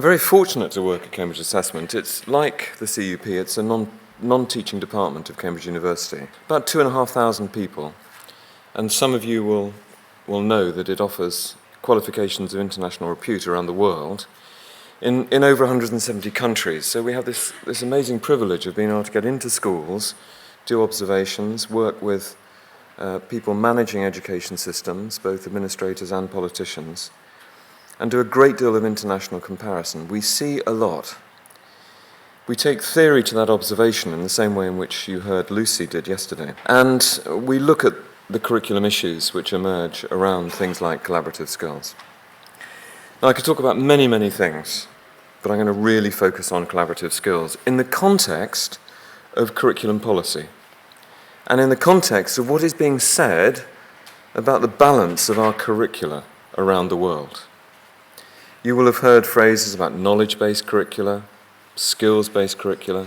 I'm very fortunate to work at Cambridge Assessment. It's like the CUP, it's a non-teaching department of Cambridge University. About 2,500 people, and some of you will know that it offers qualifications of international repute around the world in over 170 countries. So we have this amazing privilege of being able to get into schools, do observations, work with people managing education systems, both administrators and politicians, and do a great deal of international comparison. We see a lot. We take theory to that observation in the same way in which you heard Lucy did yesterday. And we look at the curriculum issues which emerge around things like collaborative skills. Now, I could talk about many, many things, but I'm going to really focus on collaborative skills in the context of curriculum policy and in the context of what is being said about the balance of our curricula around the world. You will have heard phrases about knowledge-based curricula, skills-based curricula,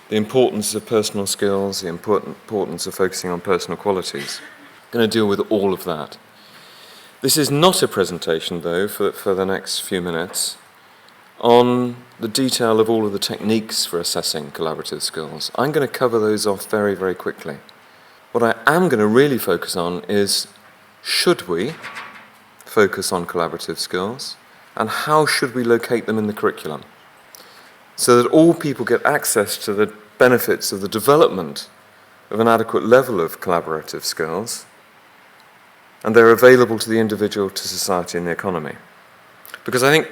the importance of personal skills, the importance of focusing on personal qualities. I'm going to deal with all of that. This is not a presentation, though, for the next few minutes on the detail of all of the techniques for assessing collaborative skills. I'm going to cover those off very, very quickly. What I am going to really focus on is, should we focus on collaborative skills? And how should we locate them in the curriculum so that all people get access to the benefits of the development of an adequate level of collaborative skills and they're available to the individual, to society and the economy? Because I think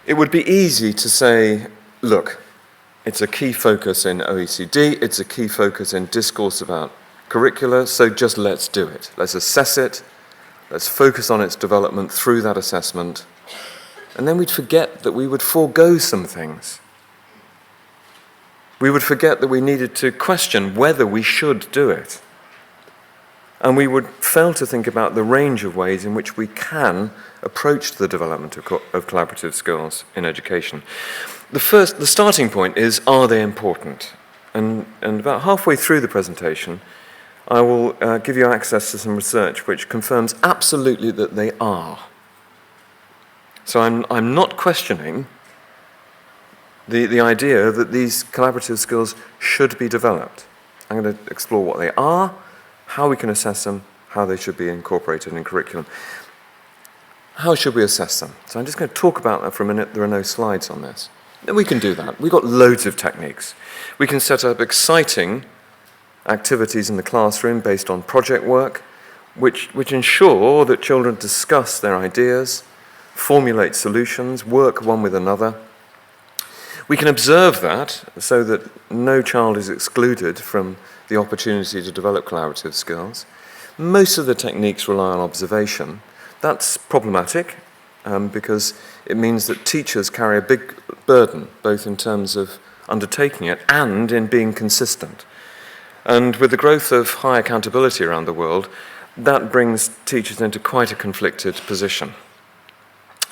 it would be easy to say, look, it's a key focus in OECD, it's a key focus in discourse about curricula, so just let's do it. Let's assess it, let's focus on its development through that assessment. And then we'd forget that we would forego some things. We would forget that we needed to question whether we should do it. And we would fail to think about the range of ways in which we can approach the development of collaborative skills in education. The starting point is, are they important? And about halfway through the presentation, I will give you access to some research which confirms absolutely that they are. So I'm not questioning the idea that these collaborative skills should be developed. I'm going to explore what they are, how we can assess them, how they should be incorporated in curriculum. How should we assess them? So I'm just going to talk about that for a minute. There are no slides on this. And we can do that. We've got loads of techniques. We can set up exciting activities in the classroom based on project work, which ensure that children discuss their ideas, formulate solutions, work one with another. We can observe that so that no child is excluded from the opportunity to develop collaborative skills. Most of the techniques rely on observation. That's problematic because it means that teachers carry a big burden, both in terms of undertaking it and in being consistent. And with the growth of high accountability around the world, that brings teachers into quite a conflicted position.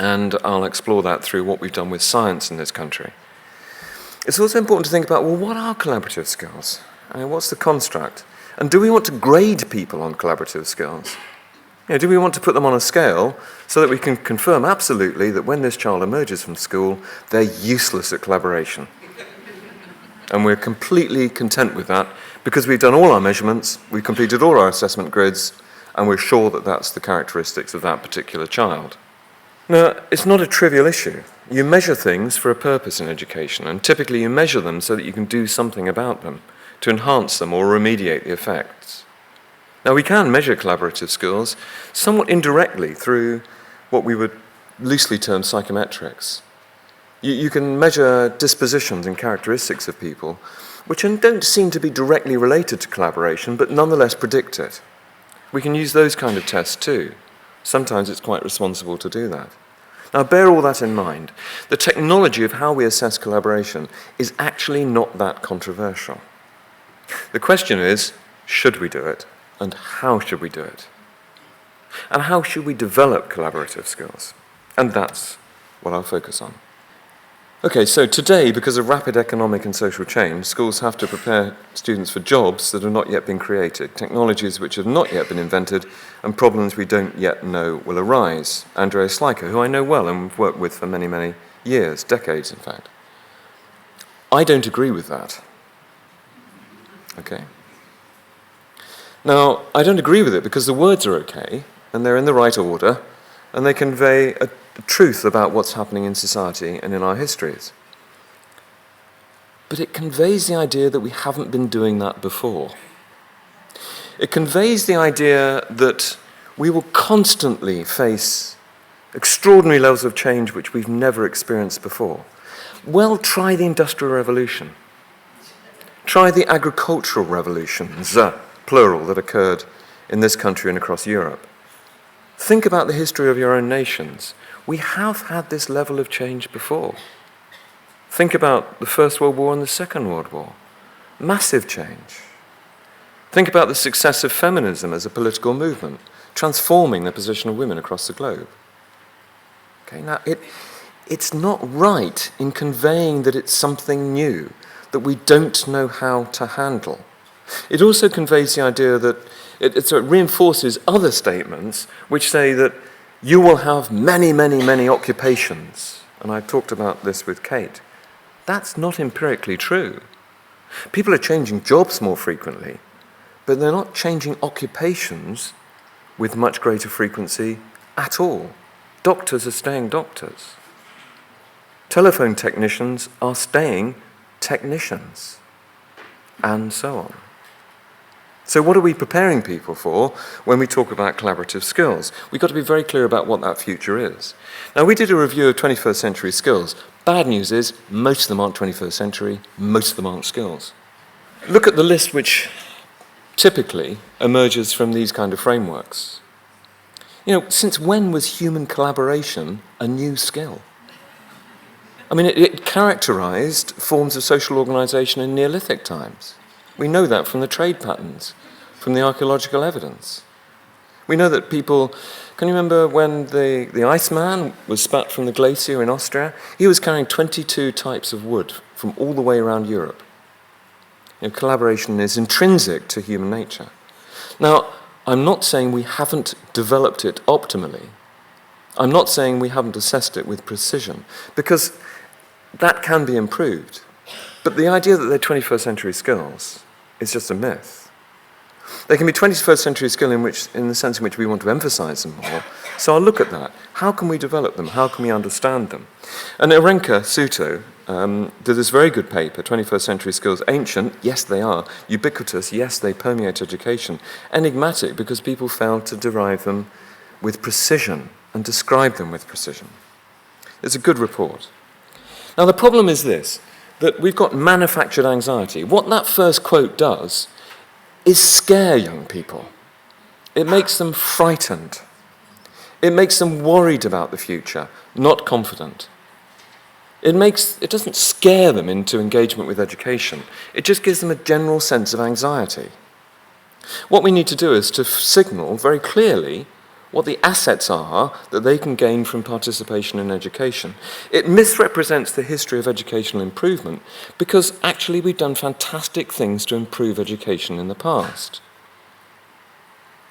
And I'll explore that through what we've done with science in this country. It's also important to think about, well, what are collaborative skills? What's the construct? And do we want to grade people on collaborative skills? Do we want to put them on a scale so that we can confirm absolutely that when this child emerges from school, they're useless at collaboration? And we're completely content with that because we've done all our measurements, we've completed all our assessment grids, and we're sure that that's the characteristics of that particular child. Now, it's not a trivial issue. You measure things for a purpose in education, and typically you measure them so that you can do something about them, to enhance them or remediate the effects. Now, we can measure collaborative skills somewhat indirectly through what we would loosely term psychometrics. You can measure dispositions and characteristics of people, which don't seem to be directly related to collaboration, but nonetheless predict it. We can use those kind of tests too. Sometimes it's quite responsible to do that. Now, bear all that in mind. The technology of how we assess collaboration is actually not that controversial. The question is, should we do it, and how should we do it? And how should we develop collaborative skills? And that's what I'll focus on. Okay, so today, because of rapid economic and social change, schools have to prepare students for jobs that have not yet been created, technologies which have not yet been invented, and problems we don't yet know will arise. Andreas Schleicher, who I know well and have worked with for many, many years, decades in fact. I don't agree with that. Okay? Now, I don't agree with it because the words are okay, and they're in the right order, and they convey a truth about what's happening in society and in our histories. But it conveys the idea that we haven't been doing that before. It conveys the idea that we will constantly face extraordinary levels of change which we've never experienced before. Well, try the Industrial Revolution. Try the agricultural revolutions, plural, that occurred in this country and across Europe. Think about the history of your own nations. We have had this level of change before. Think about the First World War and the Second World War. Massive change. Think about the success of feminism as a political movement, transforming the position of women across the globe. Okay, now, it's not right in conveying that it's something new, that we don't know how to handle. It also conveys the idea that it reinforces other statements which say that you will have many, many, many occupations. And I talked about this with Kate. That's not empirically true. People are changing jobs more frequently, but they're not changing occupations with much greater frequency at all. Doctors are staying doctors. Telephone technicians are staying technicians, and so on. So what are we preparing people for when we talk about collaborative skills? We've got to be very clear about what that future is. Now, we did a review of 21st century skills. Bad news is, most of them aren't 21st century, most of them aren't skills. Look at the list which typically emerges from these kind of frameworks. You know, since when was human collaboration a new skill? I mean, it characterized forms of social organization in Neolithic times. We know that from the trade patterns, from the archaeological evidence. We know that people, can you remember when the Iceman was spat from the glacier in Austria? He was carrying 22 types of wood from all the way around Europe. You know, collaboration is intrinsic to human nature. Now, I'm not saying we haven't developed it optimally. I'm not saying we haven't assessed it with precision, because that can be improved. But the idea that they're 21st century skills is just a myth. They can be 21st century skill in the sense in which we want to emphasize them more. So I'll look at that. How can we develop them? How can we understand them? And Irenka Suto did this very good paper, 21st century skills. Ancient, yes they are. Ubiquitous, yes they permeate education. Enigmatic, because people fail to derive them with precision and describe them with precision. It's a good report. Now the problem is this, that we've got manufactured anxiety. What that first quote does is scare young people. It makes them frightened. It makes them worried about the future, not confident. It doesn't scare them into engagement with education. It just gives them a general sense of anxiety. What we need to do is to signal very clearly what the assets are that they can gain from participation in education. It misrepresents the history of educational improvement because actually we've done fantastic things to improve education in the past.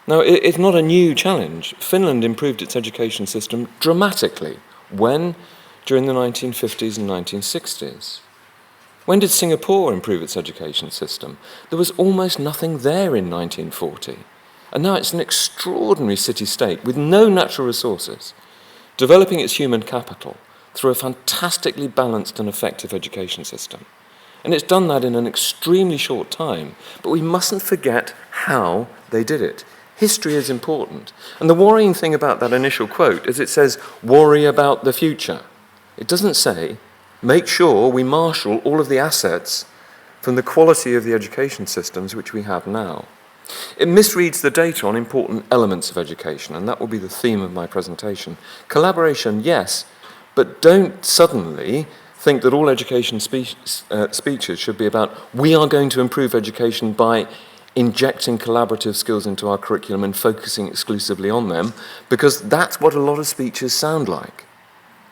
Now, it's not a new challenge. Finland improved its education system dramatically. When? During the 1950s and 1960s. When did Singapore improve its education system? There was almost nothing there in 1940. And now it's an extraordinary city-state with no natural resources, developing its human capital through a fantastically balanced and effective education system. And it's done that in an extremely short time, but we mustn't forget how they did it. History is important. And the worrying thing about that initial quote is it says, worry about the future. It doesn't say, make sure we marshal all of the assets from the quality of the education systems which we have now. It misreads the data on important elements of education, and that will be the theme of my presentation. Collaboration, yes, but don't suddenly think that all education speeches should be about, we are going to improve education by injecting collaborative skills into our curriculum and focusing exclusively on them, because that's what a lot of speeches sound like.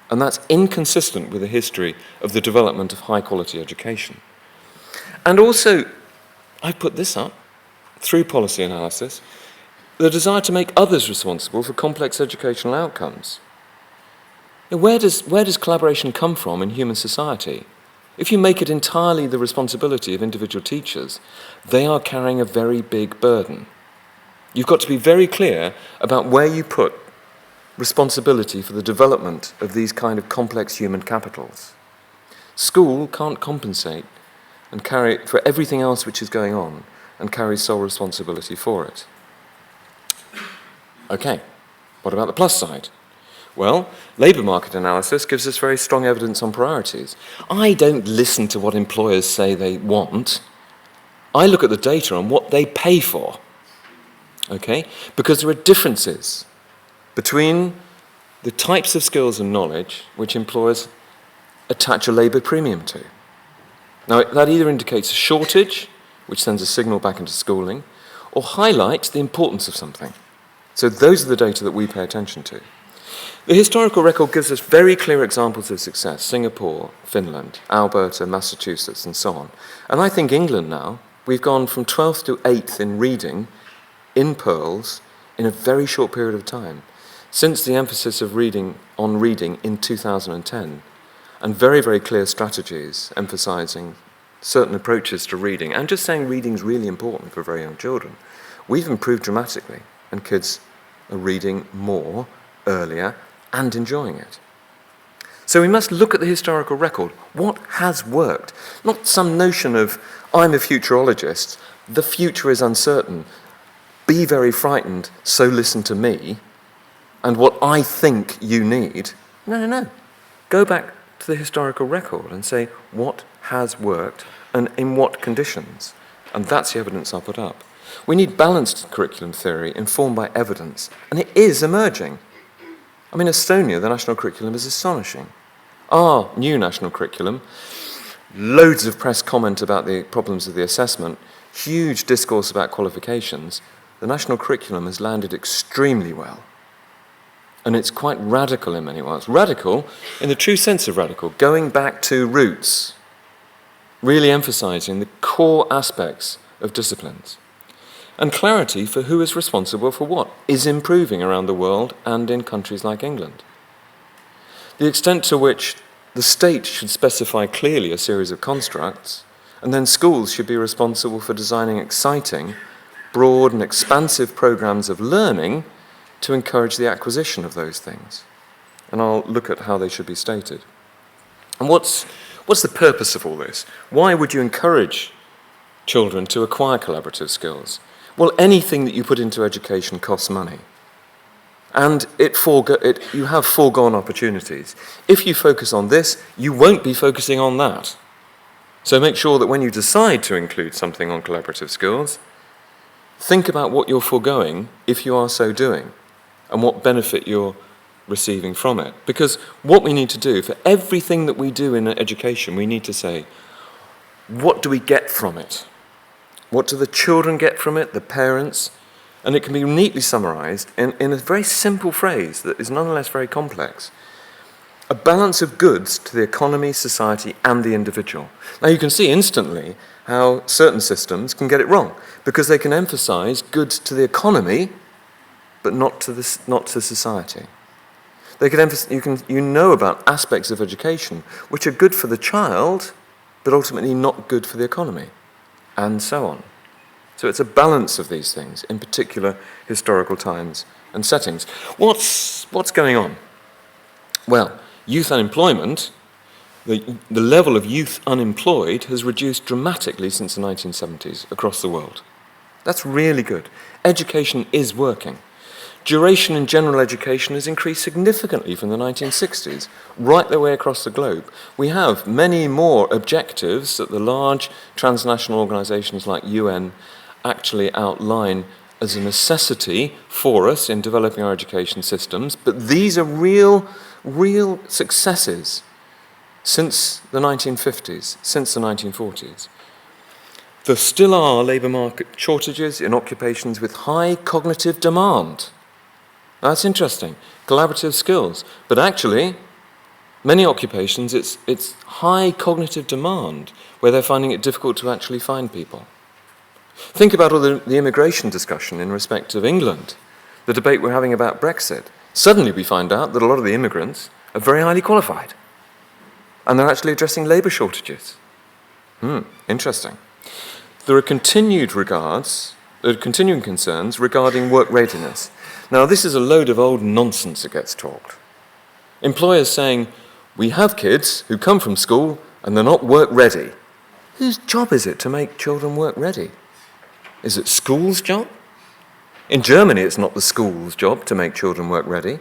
And that's inconsistent with the history of the development of high-quality education. And also, I put this up, through policy analysis, the desire to make others responsible for complex educational outcomes. Where does collaboration come from in human society? If you make it entirely the responsibility of individual teachers, they are carrying a very big burden. You've got to be very clear about where you put responsibility for the development of these kind of complex human capitals. School can't compensate and carry for everything else which is going on and carry sole responsibility for it. Okay, what about the plus side? Well, labour market analysis gives us very strong evidence on priorities. I don't listen to what employers say they want. I look at the data on what they pay for. Okay? Because there are differences between the types of skills and knowledge which employers attach a labour premium to. Now, that either indicates a shortage, which sends a signal back into schooling, or highlights the importance of something. So those are the data that we pay attention to. The historical record gives us very clear examples of success: Singapore, Finland, Alberta, Massachusetts, and so on. And I think England now, we've gone from 12th to 8th in reading, in Pearls, in a very short period of time, since the emphasis of reading in 2010, and very, very clear strategies emphasizing certain approaches to reading, and just saying reading is really important for very young children. We've improved dramatically, and kids are reading more, earlier, and enjoying it. So we must look at the historical record. What has worked? Not some notion of, I'm a futurologist, the future is uncertain, be very frightened, so listen to me, and what I think you need. No. Go back to the historical record and say, what has worked and in what conditions? And that's the evidence I'll put up. We need balanced curriculum theory informed by evidence, and it is emerging. I mean, Estonia, the national curriculum is astonishing. Our new national curriculum, loads of press comment about the problems of the assessment, huge discourse about qualifications. The national curriculum has landed extremely well. And it's quite radical in many ways. Radical in the true sense of radical, going back to roots, really emphasizing the core aspects of disciplines. And clarity for who is responsible for what is improving around the world and in countries like England. The extent to which the state should specify clearly a series of constructs, and then schools should be responsible for designing exciting, broad and expansive programs of learning to encourage the acquisition of those things. And I'll look at how they should be stated. And what's the purpose of all this? Why would you encourage children to acquire collaborative skills? Well, anything that you put into education costs money. And you have foregone opportunities. If you focus on this, you won't be focusing on that. So make sure that when you decide to include something on collaborative skills, think about what you're foregoing if you are so doing, and what benefit you're receiving from it. Because what we need to do, for everything that we do in education, we need to say, what do we get from it? What do the children get from it, the parents? And it can be neatly summarized in a very simple phrase that is nonetheless very complex. A balance of goods to the economy, society, and the individual. Now you can see instantly how certain systems can get it wrong, because they can emphasize goods to the economy, but not to society. They can you know about aspects of education which are good for the child, but ultimately not good for the economy, and so on. So it's a balance of these things, in particular historical times and settings. What's going on? Well, youth unemployment, the level of youth unemployed has reduced dramatically since the 1970s across the world. That's really good. Education is working. Duration in general education has increased significantly from the 1960s, right the way across the globe. We have many more objectives that the large transnational organizations like UN actually outline as a necessity for us in developing our education systems, but these are real successes since the 1950s, since the 1940s. There still are labour market shortages in occupations with high cognitive demand. Now, that's interesting, collaborative skills, but actually, many occupations, it's high cognitive demand where they're finding it difficult to actually find people. Think about all the immigration discussion in respect of England, the debate we're having about Brexit. Suddenly we find out that a lot of the immigrants are very highly qualified. And they're actually addressing labour shortages. Interesting. There are continuing concerns regarding work readiness. Now, this is a load of old nonsense that gets talked. Employers saying, we have kids who come from school and they're not work ready. Whose job is it to make children work ready? Is it school's job? In Germany, it's not the school's job to make children work ready.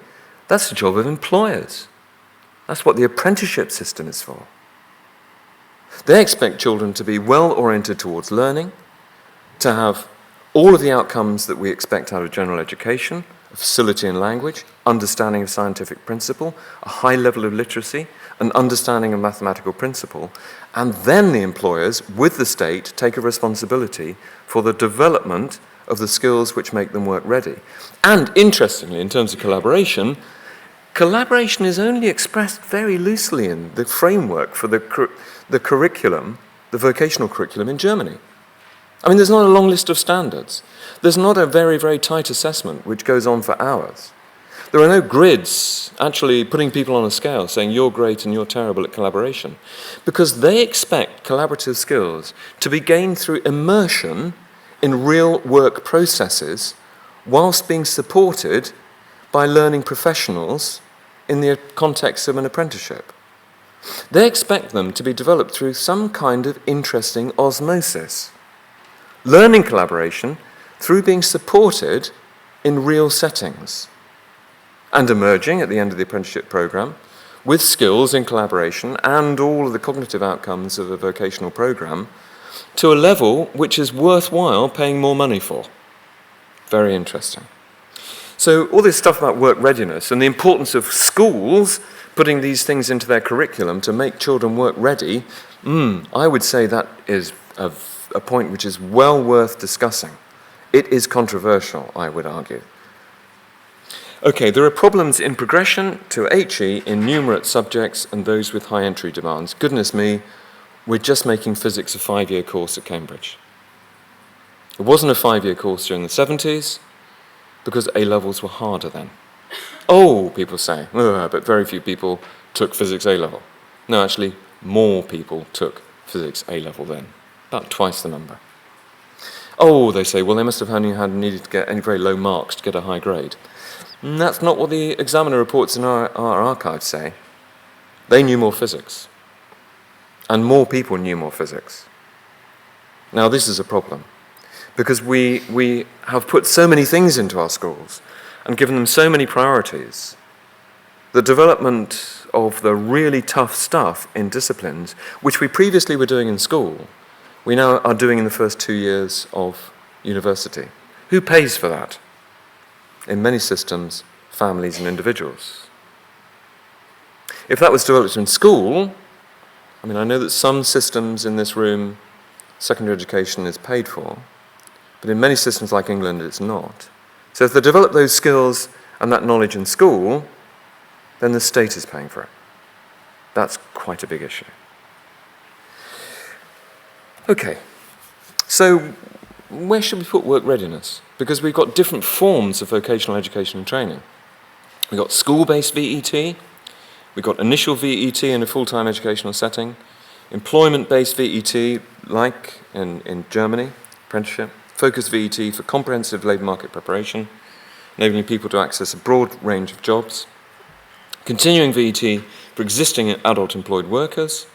That's the job of employers. That's what the apprenticeship system is for. They expect children to be well-oriented towards learning, to have all of the outcomes that we expect out of general education, facility in language, understanding of scientific principle, a high level of literacy, an understanding of mathematical principle, and then the employers, with the state, take a responsibility for the development of the skills which make them work ready. And interestingly, in terms of collaboration is only expressed very loosely in the framework for the curriculum, the vocational curriculum in Germany. I mean, there's not a long list of standards. There's not a very, very tight assessment which goes on for hours. There are no grids actually putting people on a scale saying you're great and you're terrible at collaboration, because they expect collaborative skills to be gained through immersion in real work processes whilst being supported by learning professionals in the context of an apprenticeship. They expect them to be developed through some kind of interesting osmosis. Learning collaboration through being supported in real settings and emerging at the end of the apprenticeship program with skills in collaboration and all of the cognitive outcomes of a vocational program to a level which is worthwhile paying more money for. Very interesting. So all this stuff about work readiness and the importance of schools putting these things into their curriculum to make children work ready, I would say that is a point which is well worth discussing. It is controversial, I would argue. Okay, there are problems in progression to HE in numerate subjects and those with high entry demands. Goodness me, we're just making physics a 5-year course at Cambridge. It wasn't a 5-year course during the 70s because A-levels were harder then. Oh, people say, but very few people took physics A-level. No, actually, more people took physics A-level then. About twice the number. Oh, they say, well, they must have only needed to get any very low marks to get a high grade. And that's not what the examiner reports in our archives say. They knew more physics. And more people knew more physics. Now, this is a problem, because we have put so many things into our schools and given them so many priorities. The development of the really tough stuff in disciplines, which we previously were doing in school, we now are doing in the first 2 years of university. Who pays for that? In many systems, families and individuals. If that was developed in school, I mean, I know that some systems in this room, secondary education is paid for, but in many systems like England, it's not. So if they develop those skills and that knowledge in school, then the state is paying for it. That's quite a big issue. Okay, so where should we put work readiness? Because we've got different forms of vocational education and training. We've got school-based VET, we've got initial VET in a full-time educational setting, employment-based VET, like in Germany, apprenticeship, focused VET for comprehensive labour market preparation, enabling people to access a broad range of jobs, continuing VET for existing adult employed workers,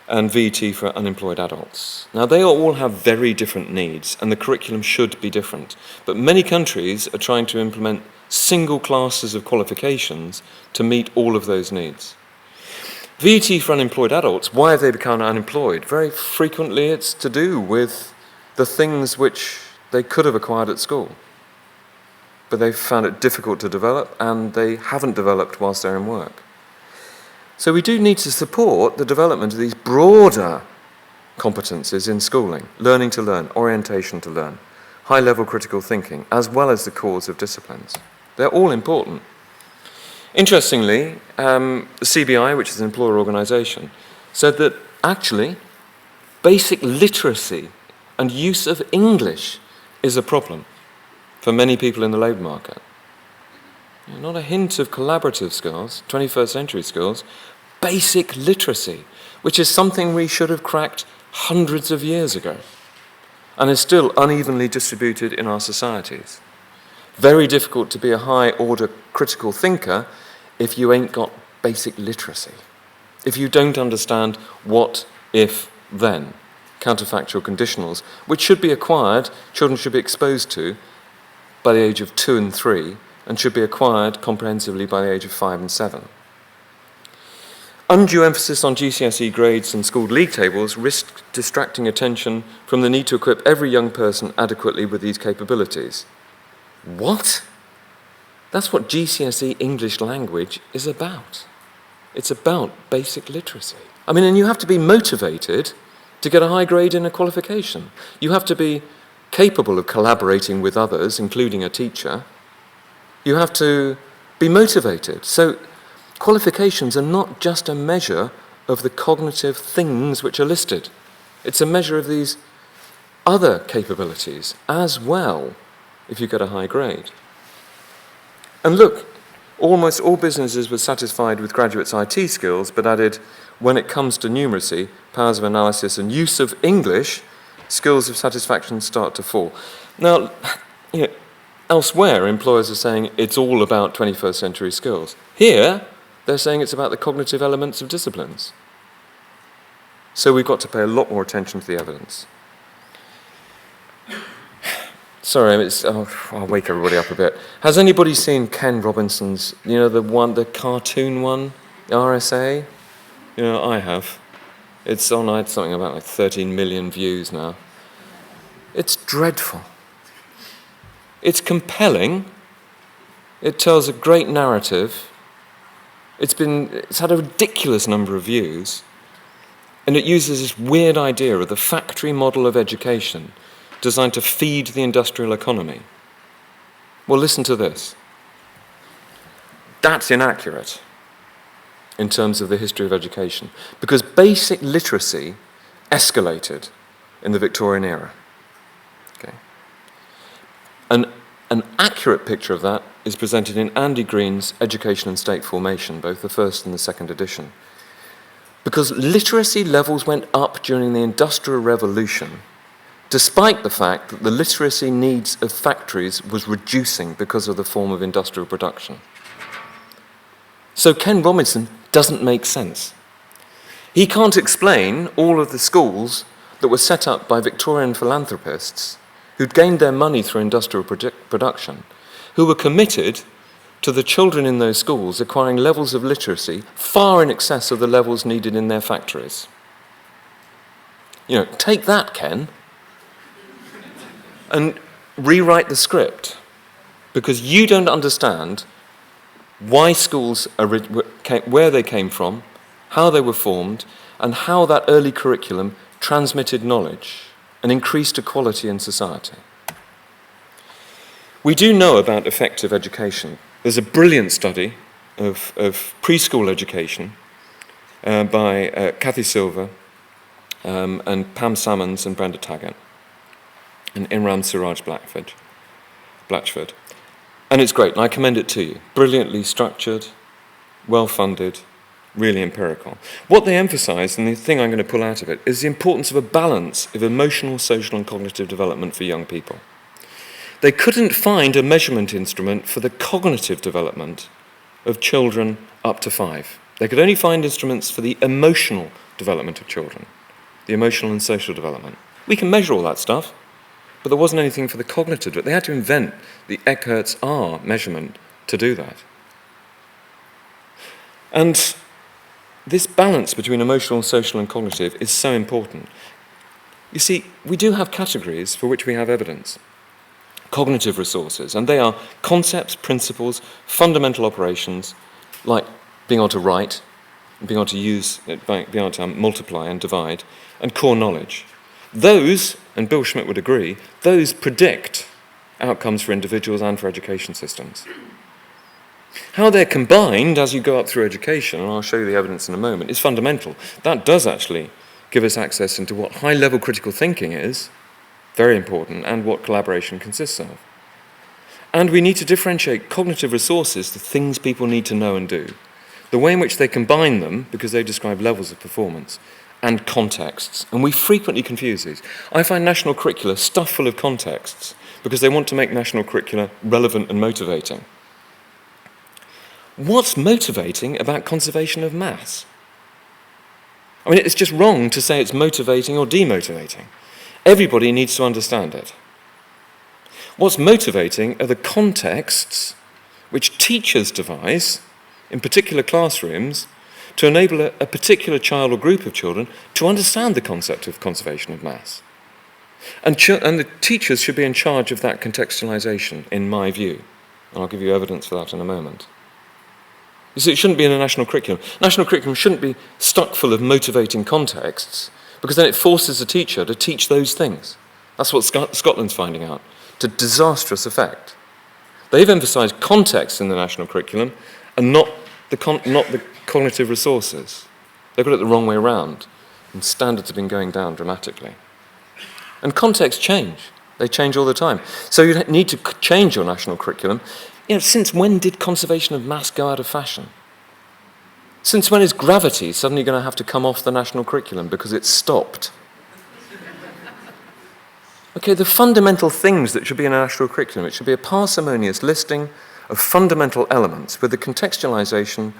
and VET for unemployed adults. Now, they all have very different needs, and the curriculum should be different. But many countries are trying to implement single classes of qualifications to meet all of those needs. VET for unemployed adults, why have they become unemployed? Very frequently it's to do with the things which they could have acquired at school. But they've found it difficult to develop, and they haven't developed whilst they're in work. So we do need to support the development of these broader competencies in schooling, learning to learn, orientation to learn, high-level critical thinking, as well as the cores of disciplines. They're all important. Interestingly, the CBI, which is an employer organisation, said that actually basic literacy and use of English is a problem for many people in the labour market. Not a hint of collaborative skills, 21st century skills, basic literacy, which is something we should have cracked hundreds of years ago and is still unevenly distributed in our societies. Very difficult to be a high-order critical thinker if you ain't got basic literacy, if you don't understand what, if, then, counterfactual conditionals, which should be acquired, children should be exposed to by the age of 2 and 3, and should be acquired comprehensively by the age of 5 and 7. Undue emphasis on GCSE grades and school league tables risks distracting attention from the need to equip every young person adequately with these capabilities. What? That's what GCSE English language is about. It's about basic literacy. I mean, and you have to be motivated to get a high grade in a qualification. You have to be capable of collaborating with others, including a teacher. You have to be motivated. So qualifications are not just a measure of the cognitive things which are listed. It's a measure of these other capabilities as well, if you get a high grade. And look, almost all businesses were satisfied with graduates' IT skills, but added, when it comes to numeracy, powers of analysis, and use of English, skills of satisfaction start to fall. Now, elsewhere, employers are saying it's all about 21st century skills. Here, they're saying it's about the cognitive elements of disciplines. So we've got to pay a lot more attention to the evidence. Sorry, I'll wake everybody up a bit. Has anybody seen Ken Robinson's, the cartoon one, RSA? I have. It's on something about 13 million views now. It's dreadful. It's compelling. It tells a great narrative. It's had a ridiculous number of views. And it uses this weird idea of the factory model of education designed to feed the industrial economy. Well, listen to this. That's inaccurate in terms of the history of education, because basic literacy escalated in the Victorian era. Okay. An accurate picture of that is presented in Andy Green's Education and State Formation, both the first and the second edition. Because literacy levels went up during the Industrial Revolution, despite the fact that the literacy needs of factories was reducing because of the form of industrial production. So Ken Robinson doesn't make sense. He can't explain all of the schools that were set up by Victorian philanthropists who'd gained their money through industrial production, who were committed to the children in those schools acquiring levels of literacy far in excess of the levels needed in their factories. Take that, Ken, and rewrite the script, because you don't understand why schools where they came from, how they were formed, and how that early curriculum transmitted knowledge and increased equality in society. We do know about effective education. There's a brilliant study of preschool education by Kathy Silver and Pam Salmons and Brenda Taggart and Imran Siraj Blatchford. And it's great, and I commend it to you. Brilliantly structured, well-funded, really empirical. What they emphasize, and the thing I'm going to pull out of it, is the importance of a balance of emotional, social, and cognitive development for young people. They couldn't find a measurement instrument for the cognitive development of children up to 5. They could only find instruments for the emotional development of children, the emotional and social development. We can measure all that stuff, but there wasn't anything for the cognitive. They had to invent the Eckert's R measurement to do that. And this balance between emotional, social, and cognitive is so important. You see, we do have categories for which we have evidence. Cognitive resources, and they are concepts, principles, fundamental operations, like being able to write, being able to being able to multiply and divide, and core knowledge. Those, and Bill Schmidt would agree, those predict outcomes for individuals and for education systems. How they're combined as you go up through education, and I'll show you the evidence in a moment, is fundamental. That does actually give us access into what high-level critical thinking is, very important, and what collaboration consists of. And we need to differentiate cognitive resources, the things people need to know and do, the way in which they combine them, because they describe levels of performance, and contexts. And we frequently confuse these. I find national curricula stuffed full of contexts because they want to make national curricula relevant and motivating. What's motivating about conservation of maths? I mean, it's just wrong to say it's motivating or demotivating. Everybody needs to understand it. What's motivating are the contexts which teachers devise in particular classrooms to enable a particular child or group of children to understand the concept of conservation of maths. And the teachers should be in charge of that contextualization, in my view. And I'll give you evidence for that in a moment. You see, it shouldn't be in a national curriculum. National curriculum shouldn't be stuck full of motivating contexts, because then it forces the teacher to teach those things. That's what Scotland's finding out, to disastrous effect. They've emphasised context in the national curriculum and not the cognitive resources. They've got it the wrong way around, and standards have been going down dramatically. And contexts change. They change all the time. So you need to change your national curriculum. You know, since when did conservation of maths go out of fashion? Since when is gravity suddenly going to have to come off the national curriculum because it's stopped? Okay, the fundamental things that should be in a national curriculum, it should be a parsimonious listing of fundamental elements with the contextualization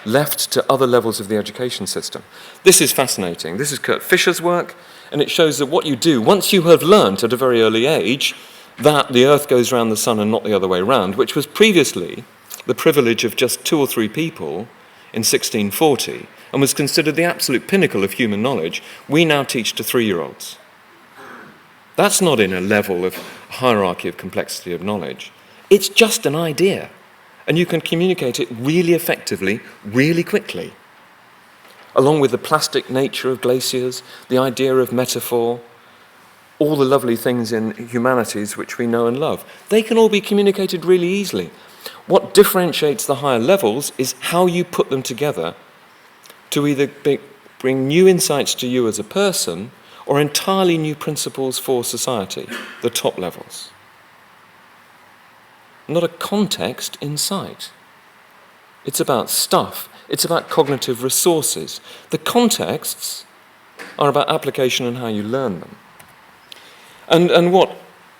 left to other levels of the education system. This is fascinating. This is Kurt Fischer's work, and it shows that what you do, once you have learnt at a very early age that the Earth goes around the sun and not the other way around, which was previously the privilege of just 2 or 3 people in 1640, and was considered the absolute pinnacle of human knowledge, we now teach to 3-year-olds. That's not in a level of hierarchy of complexity of knowledge. It's just an idea, and you can communicate it really effectively, really quickly, along with the plastic nature of glaciers, the idea of metaphor, all the lovely things in humanities which we know and love. They can all be communicated really easily. What differentiates the higher levels is how you put them together to either bring new insights to you as a person or entirely new principles for society, the top levels. Not a context in sight. It's about stuff. It's about cognitive resources. The contexts are about application and how you learn them. And what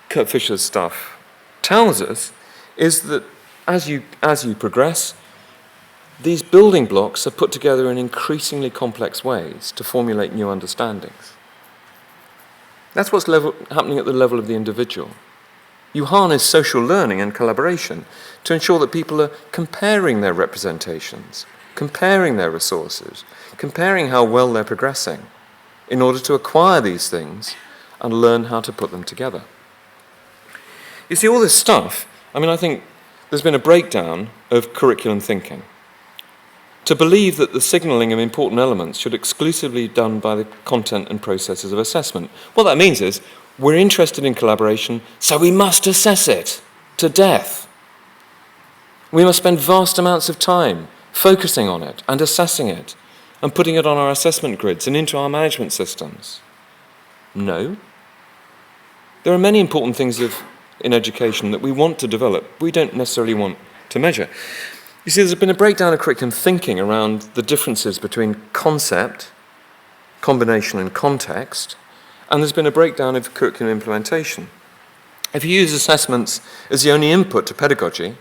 Kurt Fischer's stuff tells us is that as you progress, these building blocks are put together in increasingly complex ways to formulate new understandings. That's what's happening at the level of the individual. You harness social learning and collaboration to ensure that people are comparing their representations, comparing their resources, comparing how well they're progressing, in order to acquire these things and learn how to put them together. You see, all this stuff, I think there's been a breakdown of curriculum thinking. To believe that the signalling of important elements should exclusively be done by the content and processes of assessment. What that means is, we're interested in collaboration, so we must assess it to death. We must spend vast amounts of time focusing on it and assessing it and putting it on our assessment grids and into our management systems. No. There are many important things in education that we want to develop, we don't necessarily want to measure. You see, there's been a breakdown of curriculum thinking around the differences between concept, combination and context, and there's been a breakdown of curriculum implementation. If you use assessments as the only input to pedagogy,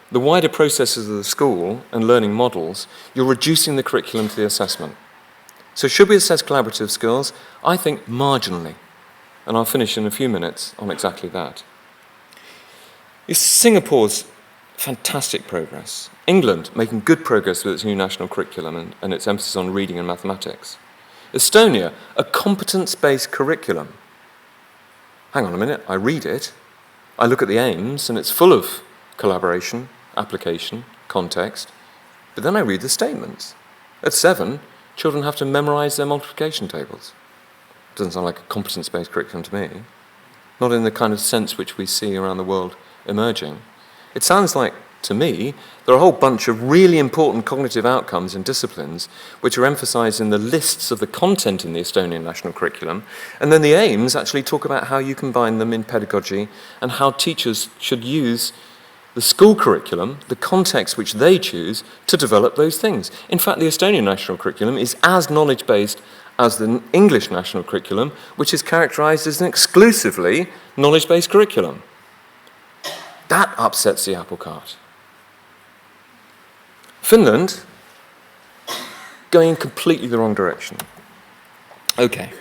the wider processes of the school and learning models, you're reducing the curriculum to the assessment. So should we assess collaborative skills? I think marginally. And I'll finish in a few minutes on exactly that. Singapore's fantastic progress. England making good progress with its new national curriculum and its emphasis on reading and mathematics. Estonia, a competence-based curriculum. Hang on a minute, I read it, I look at the aims, and it's full of collaboration, application, context, but then I read the statements. At 7, children have to memorize their multiplication tables. Doesn't sound like a competence-based curriculum to me. Not in the kind of sense which we see around the world emerging. It sounds like to me, there are a whole bunch of really important cognitive outcomes in disciplines which are emphasised in the lists of the content in the Estonian national curriculum, and then the aims actually talk about how you combine them in pedagogy and how teachers should use the school curriculum, the context which they choose, to develop those things. In fact, the Estonian national curriculum is as knowledge-based as the English national curriculum, which is characterised as an exclusively knowledge-based curriculum. That upsets the apple cart. Finland, going in completely the wrong direction. Okay.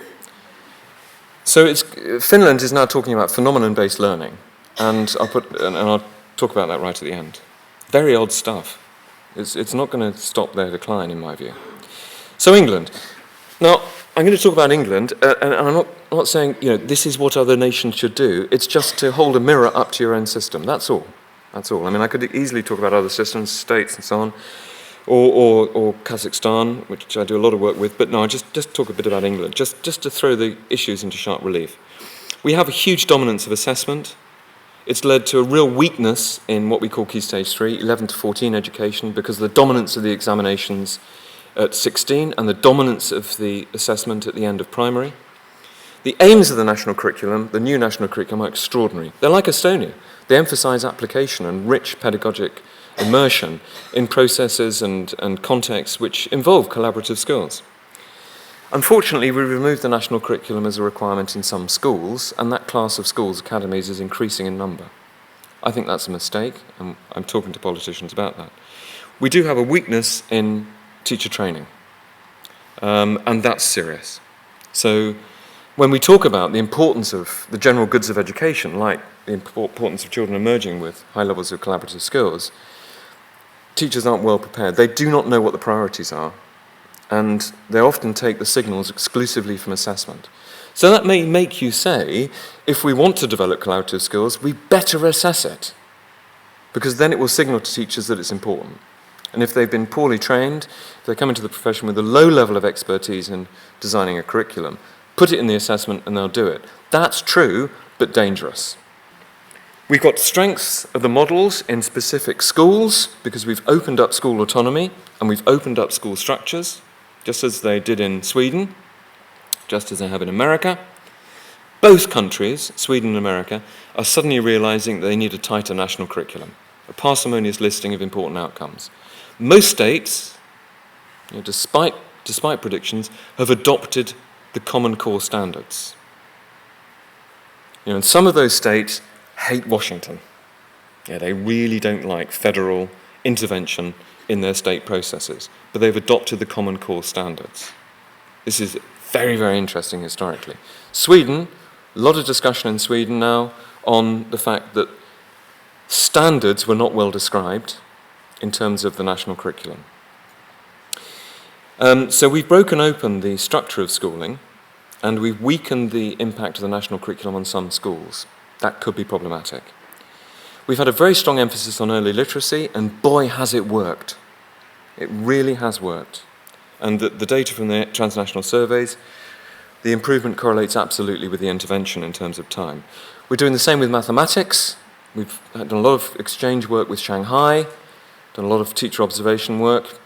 So Finland is now talking about phenomenon-based learning, and I'll talk about that right at the end. Very odd stuff. It's not going to stop their decline, in my view. So England. Now, I'm going to talk about England, and I'm not saying, this is what other nations should do. It's just to hold a mirror up to your own system. That's all. That's all. I mean, I could easily talk about other systems, states and so on, or Kazakhstan, which I do a lot of work with, but no, I just talk a bit about England, just to throw the issues into sharp relief. We have a huge dominance of assessment. It's led to a real weakness in what we call Key Stage 3, 11 to 14 education, because of the dominance of the examinations at 16 and the dominance of the assessment at the end of primary. The aims of the national curriculum, the new national curriculum, are extraordinary. They're like Estonia. They emphasise application and rich pedagogic immersion in processes and contexts which involve collaborative skills. Unfortunately, we removed the national curriculum as a requirement in some schools, and that class of schools, academies, is increasing in number. I think that's a mistake, and I'm talking to politicians about that. We do have a weakness in teacher training, and that's serious. So when we talk about the importance of the general goods of education, like the importance of children emerging with high levels of collaborative skills, teachers aren't well prepared. They do not know what the priorities are, and they often take the signals exclusively from assessment. So that may make you say, if we want to develop collaborative skills, we better assess it, because then it will signal to teachers that it's important. And if they've been poorly trained, if they come into the profession with a low level of expertise in designing a curriculum, put it in the assessment and they'll do it. That's true, but dangerous. We've got strengths of the models in specific schools because we've opened up school autonomy and we've opened up school structures, just as they did in Sweden, just as they have in America. Both countries, Sweden and America, are suddenly realizing that they need a tighter national curriculum, a parsimonious listing of important outcomes. Most states, despite predictions, have adopted the Common Core standards. And some of those states hate Washington. They really don't like federal intervention in their state processes, but they've adopted the Common Core standards. This is very, very interesting historically. Sweden, a lot of discussion in Sweden now on the fact that standards were not well described in terms of the national curriculum. So we've broken open the structure of schooling, and we've weakened the impact of the national curriculum on some schools. That could be problematic. We've had a very strong emphasis on early literacy, and boy, has it worked. It really has worked. And the data from the transnational surveys, the improvement correlates absolutely with the intervention in terms of time. We're doing the same with mathematics. We've done a lot of exchange work with Shanghai, done a lot of teacher observation work,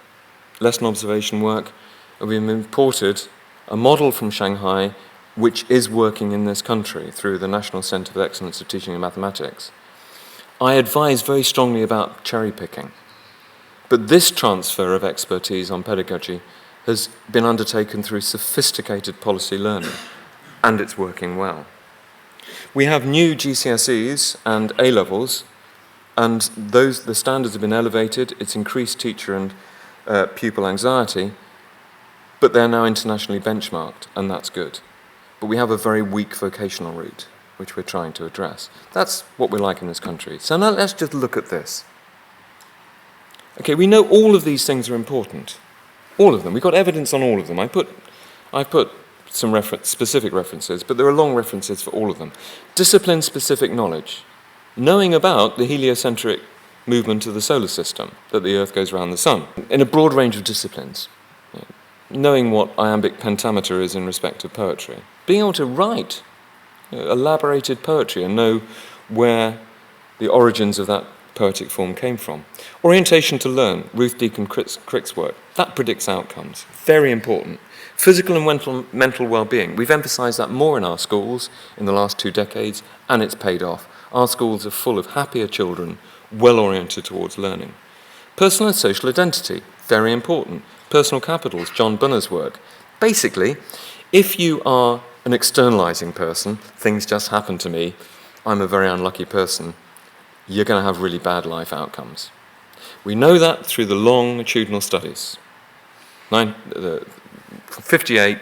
lesson observation work, and we've imported a model from Shanghai which is working in this country through the National Centre for Excellence of Teaching in Mathematics. I advise very strongly about cherry picking, but this transfer of expertise on pedagogy has been undertaken through sophisticated policy learning, and it's working well. We have new GCSEs and A-levels, and the standards have been elevated. It's increased teacher and pupil anxiety, but they're now internationally benchmarked, and that's good. But we have a very weak vocational route, which we're trying to address. That's what we like in this country. So now let's just look at this. Okay, we know all of these things are important. All of them. We've got evidence on all of them. I put some specific references, but there are long references for all of them. Discipline-specific knowledge. Knowing about the heliocentric movement of the solar system, that the Earth goes around the sun, in a broad range of disciplines. Knowing what iambic pentameter is in respect to poetry. Being able to write elaborated poetry and know where the origins of that poetic form came from. Orientation to learn, Ruth Deacon Crick's work, that predicts outcomes. Very important. Physical and mental well-being. We've emphasised that more in our schools in the last 2 decades, and it's paid off. Our schools are full of happier children, well-oriented towards learning. Personal and social identity, very important. Personal capitals, John Bunner's work. Basically, if you are an externalising person, things just happen to me, I'm a very unlucky person, you're going to have really bad life outcomes. We know that through the longitudinal studies. 58,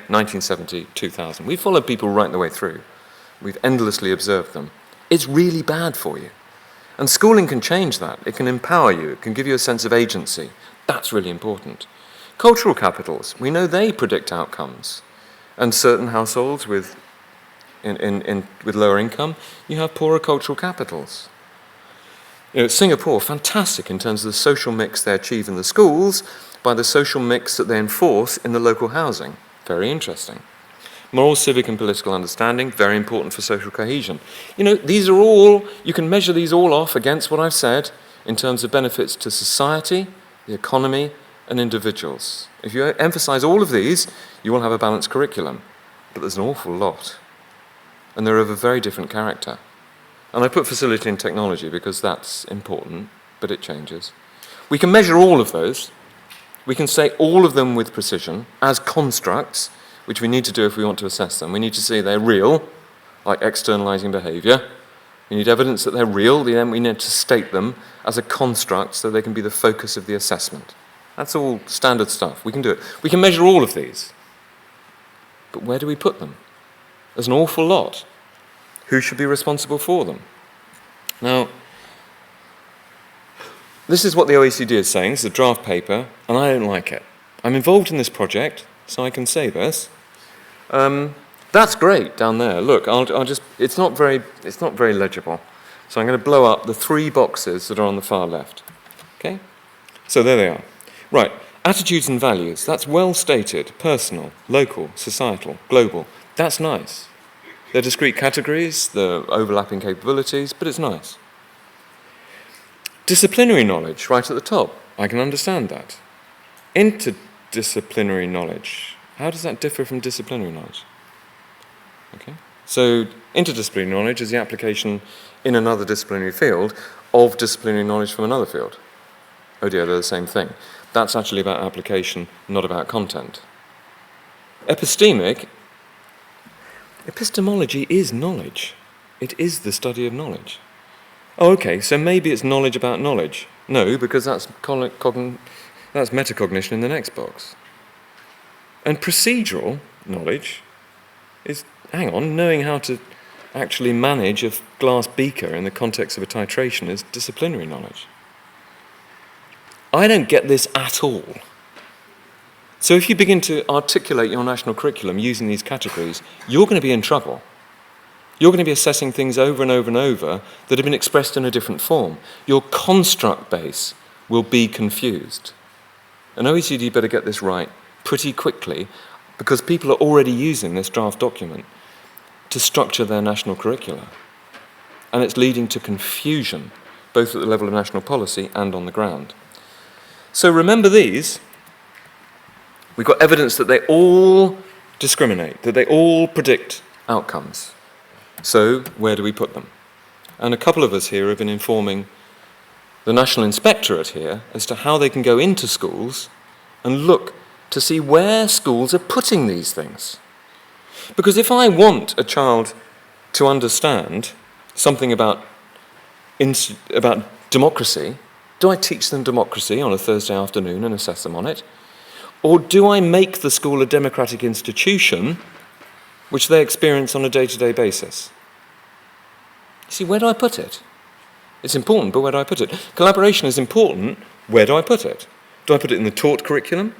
1970, 2000. We followed people right the way through. We've endlessly observed them. It's really bad for you. And schooling can change that. It can empower you. It can give you a sense of agency. That's really important. Cultural capitals, we know they predict outcomes. And certain households with lower income, you have poorer cultural capitals. Singapore, fantastic in terms of the social mix they achieve in the schools by the social mix that they enforce in the local housing. Very interesting. Moral, civic and political understanding, very important for social cohesion. These are all, you can measure these all off against what I've said in terms of benefits to society, the economy and individuals. If you emphasise all of these, you will have a balanced curriculum. But there's an awful lot. And they're of a very different character. And I put facility and technology because that's important, but it changes. We can measure all of those. We can say all of them with precision as constructs, which we need to do if we want to assess them. We need to say they're real, like externalizing behavior. We need evidence that they're real, then we need to state them as a construct so they can be the focus of the assessment. That's all standard stuff. We can do it. We can measure all of these. But where do we put them? There's an awful lot. Who should be responsible for them? Now, this is what the OECD is saying. This is a draft paper, and I don't like it. I'm involved in this project, so I can say this. That's great down there. Look, I'll just. It's not very legible. So I'm going to blow up the 3 boxes that are on the far left. Okay? So there they are. Right. Attitudes and values. That's well stated. Personal, local, societal, global. That's nice. They're discrete categories, they're overlapping capabilities, but it's nice. Disciplinary knowledge, right at the top. I can understand that. Interdisciplinary knowledge. How does that differ from disciplinary knowledge? Okay. So interdisciplinary knowledge is the application in another disciplinary field of disciplinary knowledge from another field. Oh dear, they're the same thing. That's actually about application, not about content. Epistemology is knowledge. It is the study of knowledge. Oh, okay, so maybe it's knowledge about knowledge. No, because that's metacognition in the next box. And procedural knowledge is, knowing how to actually manage a glass beaker in the context of a titration is disciplinary knowledge. I don't get this at all. So if you begin to articulate your national curriculum using these categories, you're going to be in trouble. You're going to be assessing things over and over and over that have been expressed in a different form. Your construct base will be confused. And OECD better get this right pretty quickly because people are already using this draft document to structure their national curricula. And it's leading to confusion, both at the level of national policy and on the ground. So remember these. We've got evidence that they all discriminate, that they all predict outcomes. So where do we put them? And a couple of us here have been informing the National Inspectorate here as to how they can go into schools and look to see where schools are putting these things. Because if I want a child to understand something about democracy, do I teach them democracy on a Thursday afternoon and assess them on it? Or do I make the school a democratic institution which they experience on a day-to-day basis? See, where do I put it? It's important, but where do I put it? Collaboration is important. Where do I put it? Do I put it in the taught curriculum,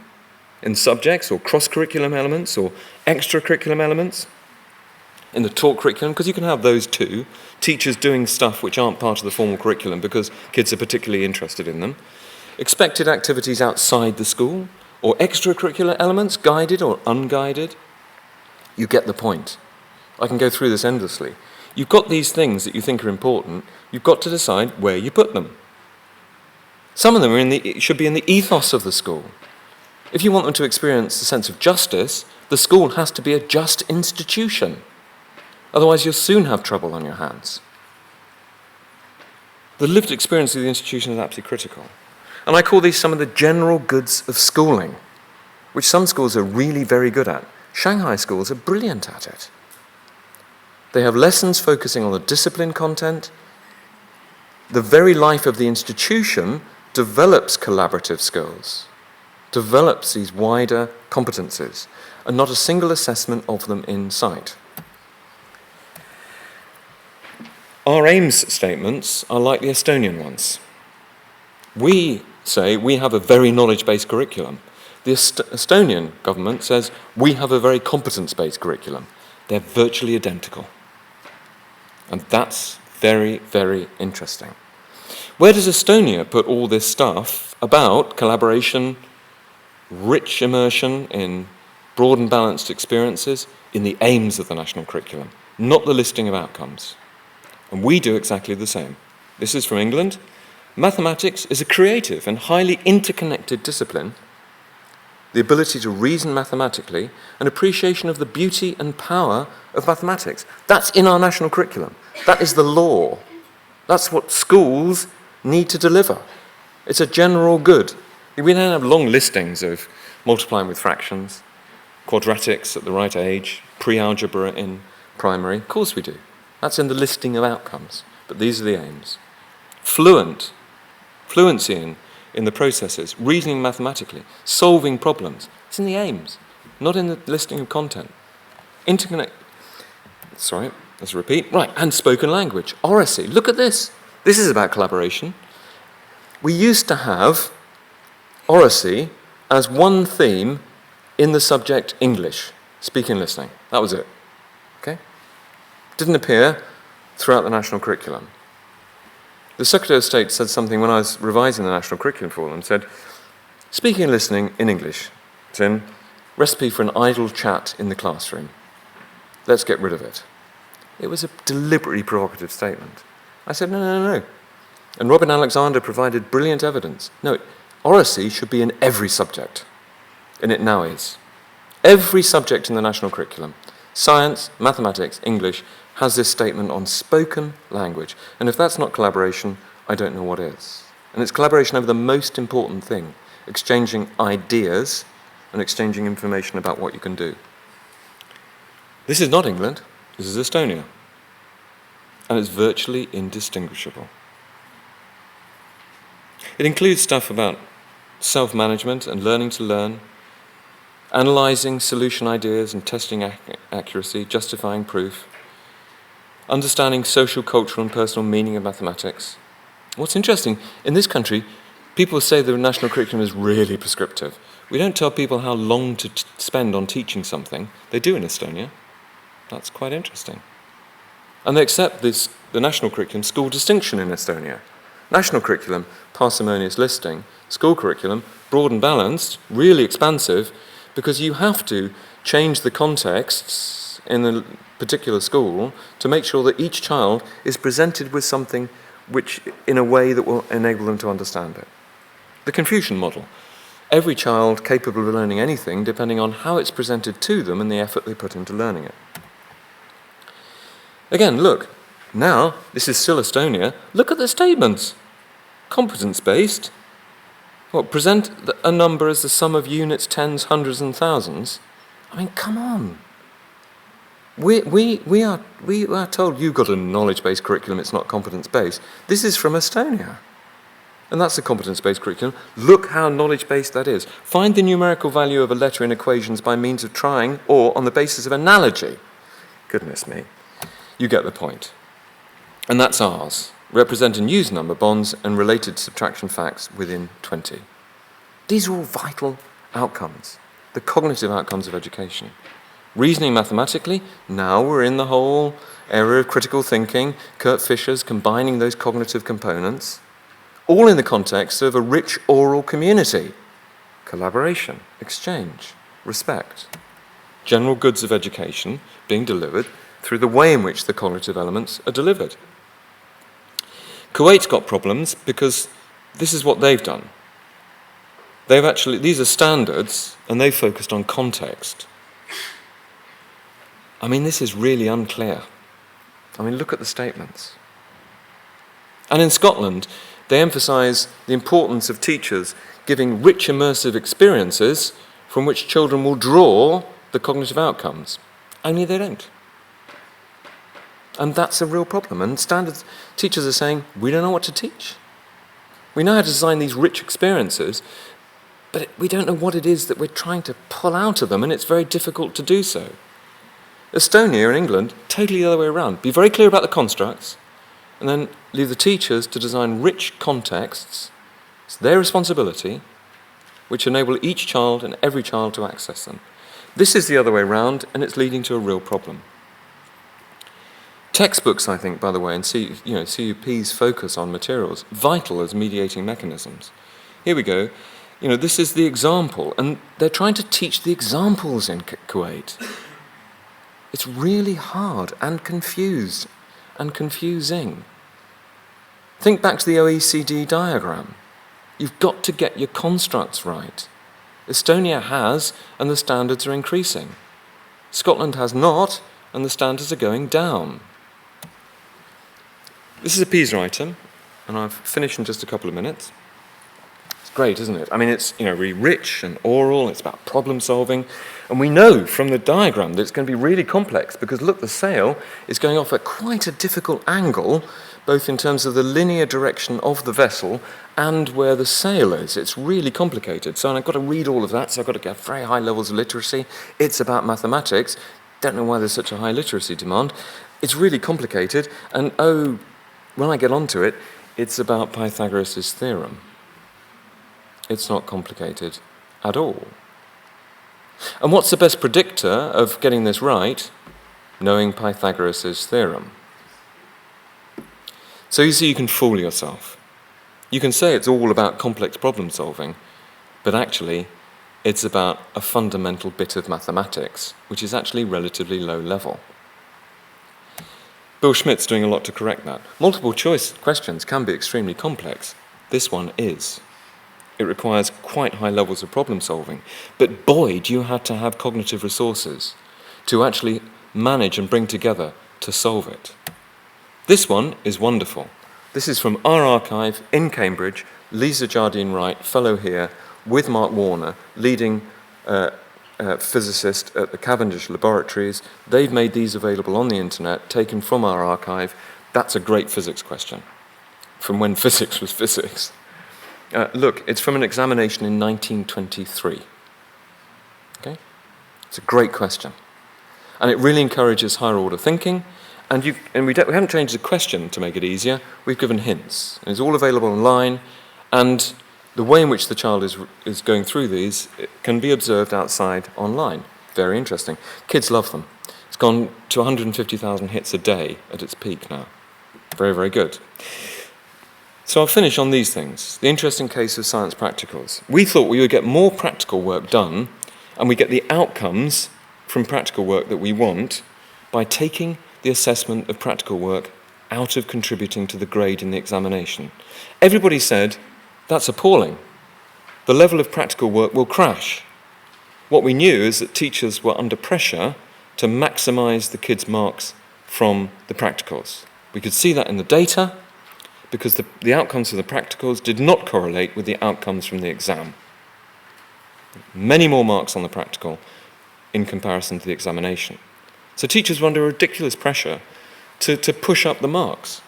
in subjects or cross-curriculum elements or extracurriculum elements? In the taught curriculum, because you can have those too. Teachers doing stuff which aren't part of the formal curriculum because kids are particularly interested in them. Expected activities outside the school, or extracurricular elements, guided or unguided. You get the point. I can go through this endlessly. You've got these things that you think are important. You've got to decide where you put them. Some of them should be in the ethos of the school. If you want them to experience a sense of justice, the school has to be a just institution. Otherwise, you'll soon have trouble on your hands. The lived experience of the institution is absolutely critical. And I call these some of the general goods of schooling, which some schools are really very good at. Shanghai schools are brilliant at it. They have lessons focusing on the discipline content. The very life of the institution develops collaborative skills, develops these wider competencies, and not a single assessment of them in sight. Our aims statements are like the Estonian ones. We say we have a very knowledge-based curriculum. The Estonian government says we have a very competence-based curriculum. They're virtually identical. And that's very, very interesting. Where does Estonia put all this stuff about collaboration, rich immersion in broad and balanced experiences? In the aims of the national curriculum, not the listing of outcomes. And we do exactly the same. This is from England. Mathematics is a creative and highly interconnected discipline. The ability to reason mathematically, an appreciation of the beauty and power of mathematics. That's in our national curriculum. That is the law. That's what schools need to deliver. It's a general good. We don't have long listings of multiplying with fractions, quadratics at the right age, pre-algebra in primary. Of course we do. That's in the listing of outcomes. But these are the aims. Fluency in the processes, reasoning mathematically, solving problems. It's in the aims, not in the listing of content. Let's repeat. Right, and spoken language, oracy. Look at this. This is about collaboration. We used to have oracy as one theme in the subject English, speaking and listening. That was it. Okay? Didn't appear throughout the national curriculum. The Secretary of State said something when I was revising the national curriculum for them, said, speaking and listening in English, it's in recipe for an idle chat in the classroom. Let's get rid of it. It was a deliberately provocative statement. I said, no. And Robin Alexander provided brilliant evidence. No, oracy should be in every subject, and it now is. Every subject in the national curriculum, science, mathematics, English, has this statement on spoken language. And if that's not collaboration, I don't know what is. And it's collaboration over the most important thing, exchanging ideas and exchanging information about what you can do. This is not England, this is Estonia. And it's virtually indistinguishable. It includes stuff about self-management and learning to learn, analysing solution ideas and testing accuracy, justifying proof, understanding social, cultural and personal meaning of mathematics. What's interesting, in this country, people say the national curriculum is really prescriptive. We don't tell people how long to spend on teaching something. They do in Estonia. That's quite interesting. And they accept the national curriculum school distinction in Estonia. National curriculum, parsimonious listing. School curriculum, broad and balanced, really expansive, because you have to change the contexts in the particular school to make sure that each child is presented with something which in a way that will enable them to understand it. The Confucian model. Every child capable of learning anything depending on how it's presented to them and the effort they put into learning it. Again, look, now, this is still Estonia, look at the statements. Competence-based. What, present a number as the sum of units, tens, hundreds and thousands? I mean, come on. We are told you've got a knowledge-based curriculum, it's not competence-based. This is from Estonia. And that's a competence-based curriculum. Look how knowledge-based that is. Find the numerical value of a letter in equations by means of trying or on the basis of analogy. Goodness me. You get the point. And that's ours. Represent and use number bonds and related subtraction facts within 20. These are all vital outcomes, the cognitive outcomes of education. Reasoning mathematically, now we're in the whole area of critical thinking, Kurt Fischer's combining those cognitive components, all in the context of a rich oral community. Collaboration, exchange, respect. General goods of education being delivered through the way in which the cognitive elements are delivered. Kuwait's got problems because this is what they've done. These are standards, and they've focused on context. I mean, this is really unclear. I mean, look at the statements. And in Scotland, they emphasise the importance of teachers giving rich immersive experiences from which children will draw the cognitive outcomes. Only they don't. And that's a real problem. And standards teachers are saying, we don't know what to teach. We know how to design these rich experiences, but we don't know what it is that we're trying to pull out of them, and it's very difficult to do so. Estonia in England, totally the other way around. Be very clear about the constructs, and then leave the teachers to design rich contexts. It's their responsibility, which enable each child and every child to access them. This is the other way around, and it's leading to a real problem. Textbooks, I think, by the way, and CUP's focus on materials, vital as mediating mechanisms. Here we go. This is the example, and they're trying to teach the examples in Kuwait. It's really hard and confusing. Think back to the OECD diagram. You've got to get your constructs right. Estonia has, and the standards are increasing. Scotland has not, and the standards are going down. This is a PISA item, and I've finished in just a couple of minutes. It's great, isn't it? I mean, it's really rich and oral, it's about problem solving, and we know from the diagram that it's going to be really complex because look, the sail is going off at quite a difficult angle, both in terms of the linear direction of the vessel and where the sail is. It's really complicated. So I've got to read all of that, so I've got to get very high levels of literacy. It's about mathematics. Don't know why there's such a high literacy demand. It's really complicated, and when I get onto it, it's about Pythagoras' theorem. It's not complicated at all. And what's the best predictor of getting this right? Knowing Pythagoras' theorem. So you see, you can fool yourself. You can say it's all about complex problem solving, but actually it's about a fundamental bit of mathematics, which is actually relatively low level. Bill Schmidt's doing a lot to correct that. Multiple choice questions can be extremely complex. This one is. It requires quite high levels of problem solving. But boy, do you have to have cognitive resources to actually manage and bring together to solve it. This one is wonderful. This is from our archive in Cambridge, Lisa Jardine-Wright, fellow here, with Mark Warner, leading physicist at the Cavendish Laboratories. They've made these available on the internet, taken from our archive. That's a great physics question, from when physics was physics. Look, it's from an examination in 1923. Okay? It's a great question. And it really encourages higher order thinking. And we haven't changed the question to make it easier. We've given hints. And it's all available online. And the way in which the child is going through these can be observed outside online. Very interesting. Kids love them. It's gone to 150,000 hits a day at its peak now. Very, very good. So I'll finish on these things. The interesting case of science practicals. We thought we would get more practical work done, and we get the outcomes from practical work that we want by taking the assessment of practical work out of contributing to the grade in the examination. Everybody said, that's appalling. The level of practical work will crash. What we knew is that teachers were under pressure to maximize the kids' marks from the practicals. We could see that in the data because the outcomes of the practicals did not correlate with the outcomes from the exam. Many more marks on the practical in comparison to the examination. So teachers were under ridiculous pressure to push up the marks.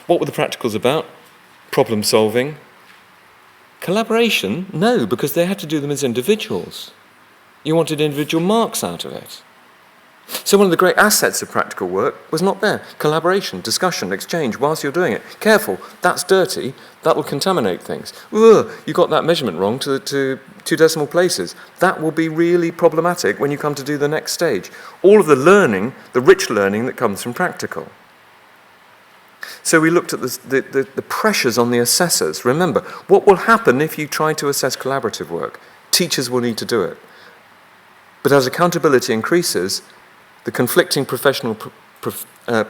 What were the practicals about? Problem solving. Collaboration? No, because they had to do them as individuals. You wanted individual marks out of it. So one of the great assets of practical work was not there. Collaboration, discussion, exchange whilst you're doing it. Careful, that's dirty, that will contaminate things. Ugh, you got that measurement wrong to 2 decimal places. That will be really problematic when you come to do the next stage. All of the learning, the rich learning that comes from practical. So we looked at the pressures on the assessors. Remember, what will happen if you try to assess collaborative work? Teachers will need to do it. But as accountability increases, the conflicting professional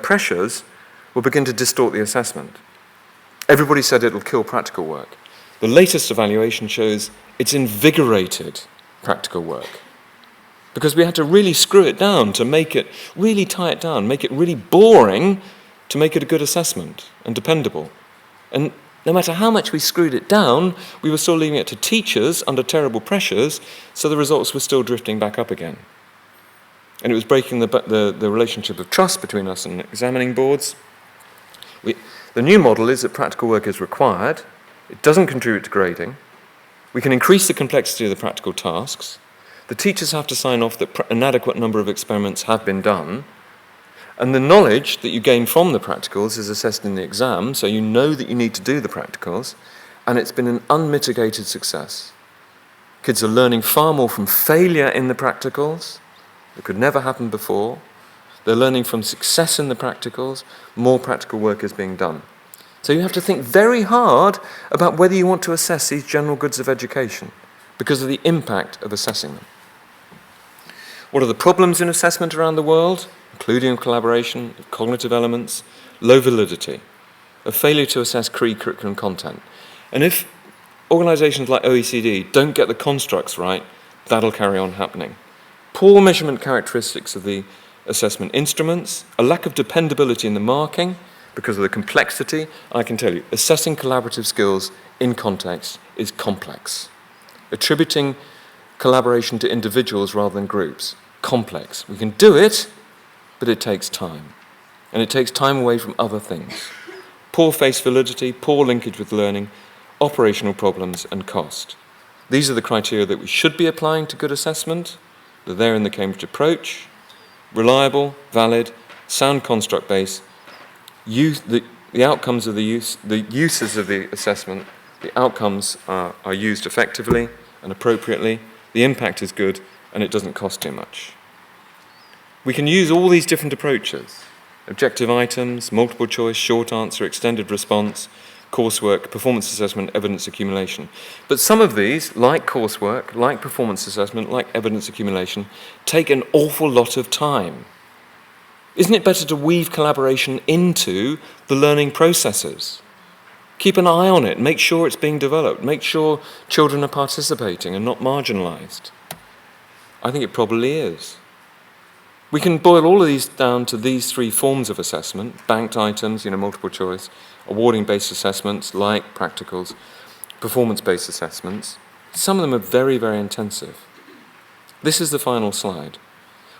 pressures will begin to distort the assessment. Everybody said it'll kill practical work. The latest evaluation shows it's invigorated practical work, because we had to really screw it down to make it, really tie it down, make it really boring to make it a good assessment and dependable. And no matter how much we screwed it down, we were still leaving it to teachers under terrible pressures, so the results were still drifting back up again. And it was breaking the relationship of trust between us and examining boards. The new model is that practical work is required. It doesn't contribute to grading. We can increase the complexity of the practical tasks. The teachers have to sign off that an adequate number of experiments have been done. And the knowledge that you gain from the practicals is assessed in the exam, so you know that you need to do the practicals, and it's been an unmitigated success. Kids are learning far more from failure in the practicals. It could never happen before. They're learning from success in the practicals. More practical work is being done. So you have to think very hard about whether you want to assess these general goods of education because of the impact of assessing them. What are the problems in assessment around the world, including collaboration, cognitive elements, low validity, a failure to assess curriculum content? And if organisations like OECD don't get the constructs right, that'll carry on happening. Poor measurement characteristics of the assessment instruments, a lack of dependability in the marking because of the complexity. I can tell you, assessing collaborative skills in context is complex. Attributing collaboration to individuals rather than groups, complex. We can do it, but it takes time. And it takes time away from other things. Poor face validity, poor linkage with learning, operational problems, and cost. These are the criteria that we should be applying to good assessment. They're there in the Cambridge approach. Reliable, valid, sound construct base. The outcomes of the uses of the assessment, the outcomes are used effectively and appropriately. The impact is good, and it doesn't cost too much. We can use all these different approaches: objective items, multiple choice, short answer, extended response, coursework, performance assessment, evidence accumulation. But some of these, like coursework, like performance assessment, like evidence accumulation, take an awful lot of time. Isn't it better to weave collaboration into the learning processes? Keep an eye on it, make sure it's being developed, make sure children are participating and not marginalised. I think it probably is. We can boil all of these down to these three forms of assessment: banked items, multiple choice, awarding-based assessments like practicals, performance-based assessments. Some of them are very, very intensive. This is the final slide.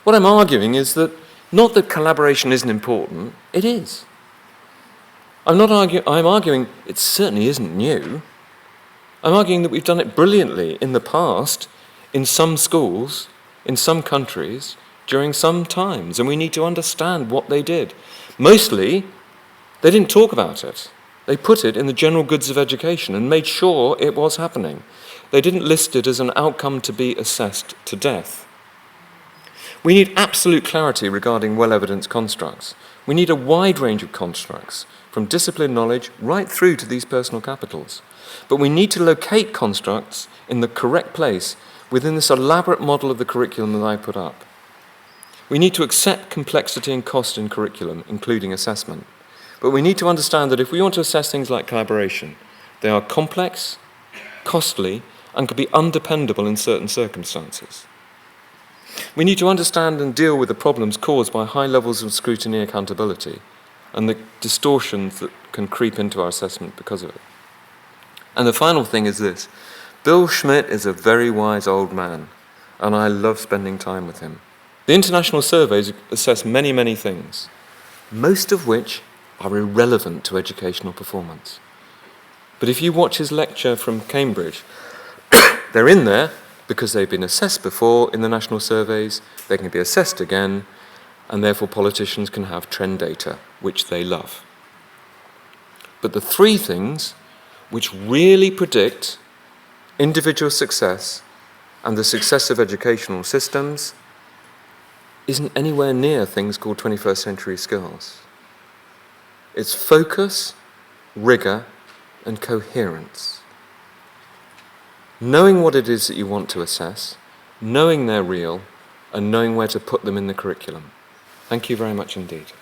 What I'm arguing is that not that collaboration isn't important, it is. I'm arguing it certainly isn't new. I'm arguing that we've done it brilliantly in the past, in some schools, in some countries, during some times, and we need to understand what they did. Mostly, they didn't talk about it. They put it in the general goods of education and made sure it was happening. They didn't list it as an outcome to be assessed to death. We need absolute clarity regarding well-evidenced constructs. We need a wide range of constructs, from discipline knowledge right through to these personal capitals. But we need to locate constructs in the correct place within this elaborate model of the curriculum that I put up. We need to accept complexity and cost in curriculum, including assessment. But we need to understand that if we want to assess things like collaboration, they are complex, costly, and can be undependable in certain circumstances. We need to understand and deal with the problems caused by high levels of scrutiny and accountability and the distortions that can creep into our assessment because of it. And the final thing is this: Bill Schmidt is a very wise old man, and I love spending time with him. The international surveys assess many, many things, most of which are irrelevant to educational performance. But if you watch his lecture from Cambridge, they're in there because they've been assessed before in the national surveys, they can be assessed again, and therefore politicians can have trend data, which they love. But the three things which really predict individual success and the success of educational systems isn't anywhere near things called 21st century skills. It's focus, rigor, and coherence. Knowing what it is that you want to assess, knowing they're real, and knowing where to put them in the curriculum. Thank you very much indeed.